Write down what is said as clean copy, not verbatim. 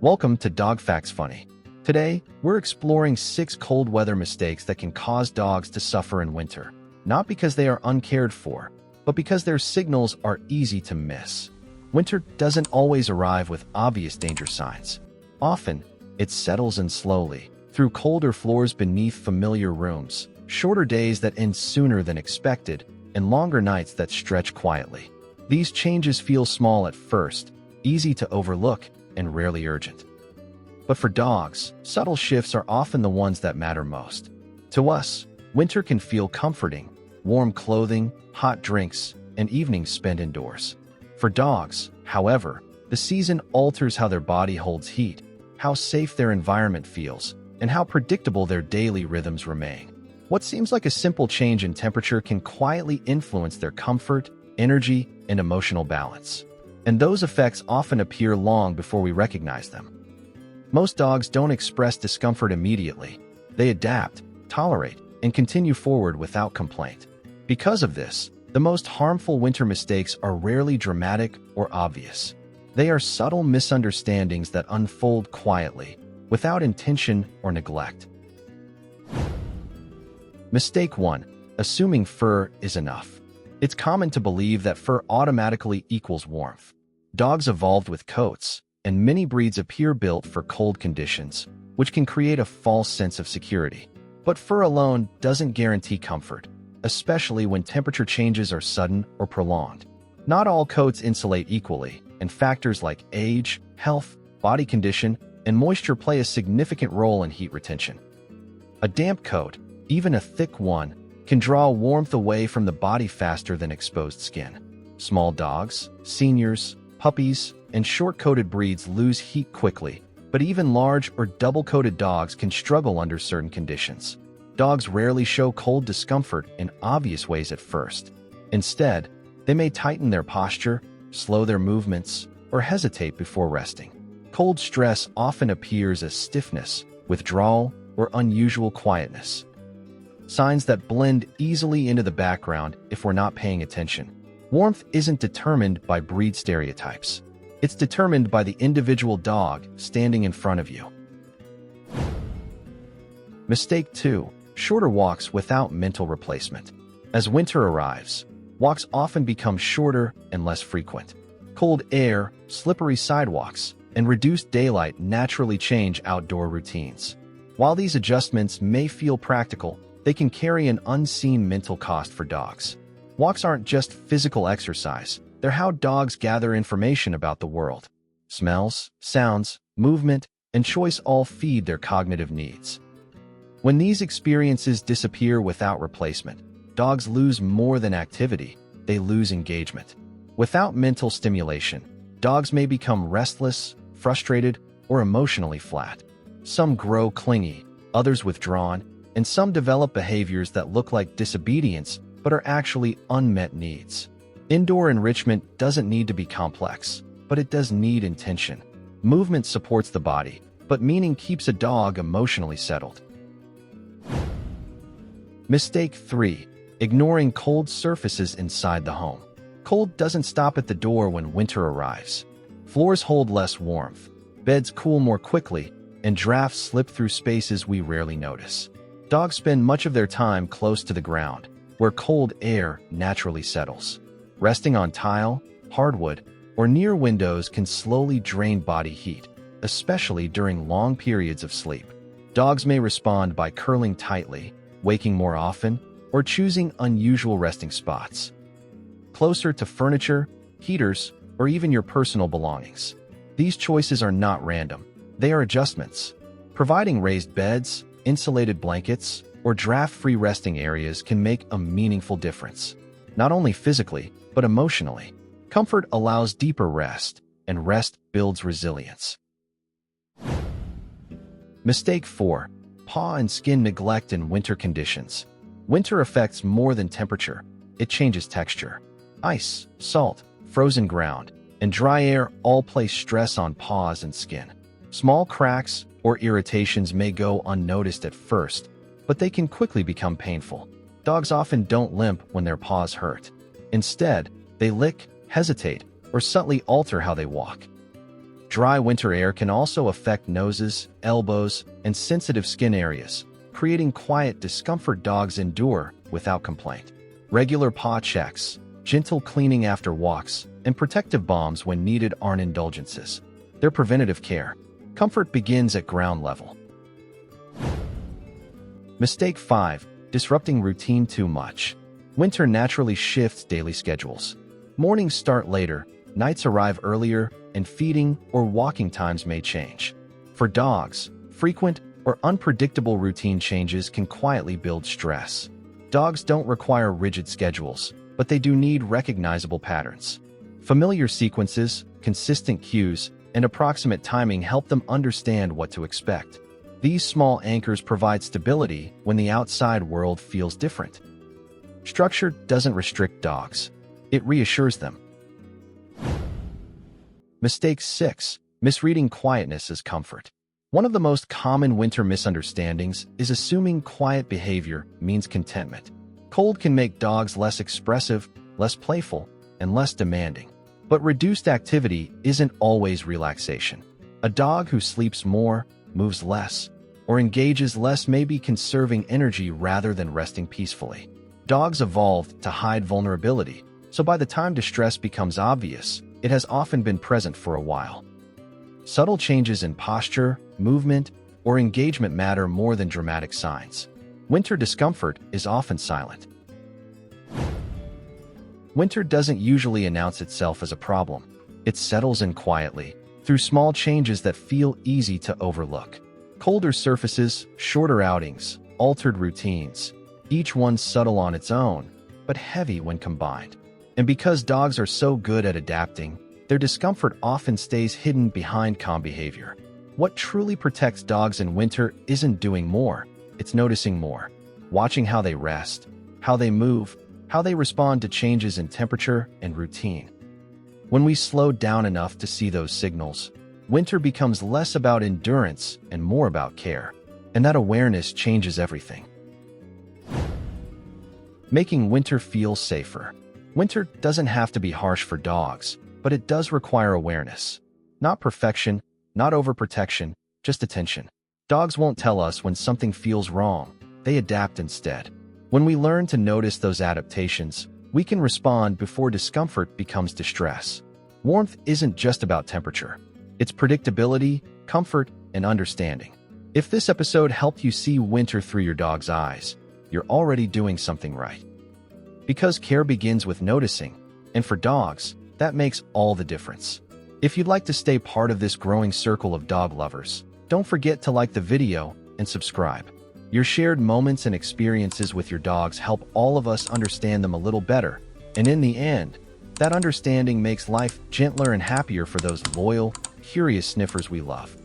Welcome to Dog Facts Funny. Today, we're exploring 6 cold weather mistakes that can cause dogs to suffer in winter, not because they are uncared for, but because their signals are easy to miss. Winter doesn't always arrive with obvious danger signs. Often, it settles in slowly, through colder floors beneath familiar rooms, shorter days that end sooner than expected, and longer nights that stretch quietly. These changes feel small at first, easy to overlook, and rarely urgent. But for dogs, subtle shifts are often the ones that matter most. To us, winter can feel comforting: warm clothing, hot drinks, and evenings spent indoors. For dogs, however, the season alters how their body holds heat, how safe their environment feels, and how predictable their daily rhythms remain. What seems like a simple change in temperature can quietly influence their comfort, energy, and emotional balance. And those effects often appear long before we recognize them. Most dogs don't express discomfort immediately. They adapt, tolerate, and continue forward without complaint. Because of this, the most harmful winter mistakes are rarely dramatic or obvious. They are subtle misunderstandings that unfold quietly, without intention or neglect. Mistake 1. Assuming fur is enough. It's common to believe that fur automatically equals warmth. Dogs evolved with coats, and many breeds appear built for cold conditions, which can create a false sense of security. But fur alone doesn't guarantee comfort, especially when temperature changes are sudden or prolonged. Not all coats insulate equally, and factors like age, health, body condition, and moisture play a significant role in heat retention. A damp coat, even a thick one, can draw warmth away from the body faster than exposed skin. Small dogs, seniors, puppies, and short-coated breeds lose heat quickly, but even large or double-coated dogs can struggle under certain conditions. Dogs rarely show cold discomfort in obvious ways at first. Instead, they may tighten their posture, slow their movements, or hesitate before resting. Cold stress often appears as stiffness, withdrawal, or unusual quietness. Signs that blend easily into the background if we're not paying attention. Warmth isn't determined by breed stereotypes. It's determined by the individual dog standing in front of you. Mistake 2. Shorter walks without mental replacement. As winter arrives, walks often become shorter and less frequent. Cold air, slippery sidewalks, and reduced daylight naturally change outdoor routines. While these adjustments may feel practical, they can carry an unseen mental cost for dogs. Walks aren't just physical exercise. They're how dogs gather information about the world. Smells, sounds, movement, and choice all feed their cognitive needs. When these experiences disappear without replacement, dogs lose more than activity, they lose engagement. Without mental stimulation, dogs may become restless, frustrated, or emotionally flat. Some grow clingy, others withdrawn, and some develop behaviors that look like disobedience but are actually unmet needs. Indoor enrichment doesn't need to be complex, but it does need intention. Movement supports the body, but meaning keeps a dog emotionally settled. Mistake 3. Ignoring cold surfaces inside the home. Cold doesn't stop at the door when winter arrives. Floors hold less warmth, beds cool more quickly, and drafts slip through spaces we rarely notice. Dogs spend much of their time close to the ground, where cold air naturally settles. Resting on tile, hardwood, or near windows can slowly drain body heat, especially during long periods of sleep. Dogs may respond by curling tightly, waking more often, or choosing unusual resting spots. Closer to furniture, heaters, or even your personal belongings. These choices are not random. They are adjustments. Providing raised beds, insulated blankets, or draft-free resting areas can make a meaningful difference. Not only physically, but emotionally. Comfort allows deeper rest, and rest builds resilience. Mistake 4. Paw and skin neglect in winter conditions. Winter affects more than temperature. It changes texture. Ice, salt, frozen ground, and dry air all place stress on paws and skin. Small cracks or irritations may go unnoticed at first, but they can quickly become painful. Dogs often don't limp when their paws hurt. Instead, they lick, hesitate, or subtly alter how they walk. Dry winter air can also affect noses, elbows, and sensitive skin areas, creating quiet discomfort dogs endure without complaint. Regular paw checks, gentle cleaning after walks, and protective balms when needed aren't indulgences. They're preventative care. Comfort begins at ground level. Mistake 5. Disrupting routine too much. Winter naturally shifts daily schedules. Mornings start later, nights arrive earlier, and feeding or walking times may change. For dogs, frequent or unpredictable routine changes can quietly build stress. Dogs don't require rigid schedules, but they do need recognizable patterns. Familiar sequences, consistent cues, and approximate timing help them understand what to expect. These small anchors provide stability when the outside world feels different. Structure doesn't restrict dogs. It reassures them. Mistake 6. Misreading quietness as comfort. One of the most common winter misunderstandings is assuming quiet behavior means contentment. Cold can make dogs less expressive, less playful, and less demanding. But reduced activity isn't always relaxation. A dog who sleeps more, moves less, or engages less may be conserving energy rather than resting peacefully. Dogs evolved to hide vulnerability, so by the time distress becomes obvious, it has often been present for a while. Subtle changes in posture, movement, or engagement matter more than dramatic signs. Winter discomfort is often silent. Winter doesn't usually announce itself as a problem. It settles in quietly, through small changes that feel easy to overlook. Colder surfaces, shorter outings, altered routines, each one subtle on its own, but heavy when combined. And because dogs are so good at adapting, their discomfort often stays hidden behind calm behavior. What truly protects dogs in winter isn't doing more, it's noticing more. Watching how they rest, how they move, how they respond to changes in temperature and routine. When we slow down enough to see those signals, winter becomes less about endurance and more about care. And that awareness changes everything. Making winter feel safer. Winter doesn't have to be harsh for dogs, but it does require awareness. Not perfection, not overprotection, just attention. Dogs won't tell us when something feels wrong. They adapt instead. When we learn to notice those adaptations, we can respond before discomfort becomes distress. Warmth isn't just about temperature. It's predictability, comfort, and understanding. If this episode helped you see winter through your dog's eyes, you're already doing something right. Because care begins with noticing, and for dogs, that makes all the difference. If you'd like to stay part of this growing circle of dog lovers, don't forget to like the video and subscribe. Your shared moments and experiences with your dogs help all of us understand them a little better, and in the end, that understanding makes life gentler and happier for those loyal, curious sniffers we love.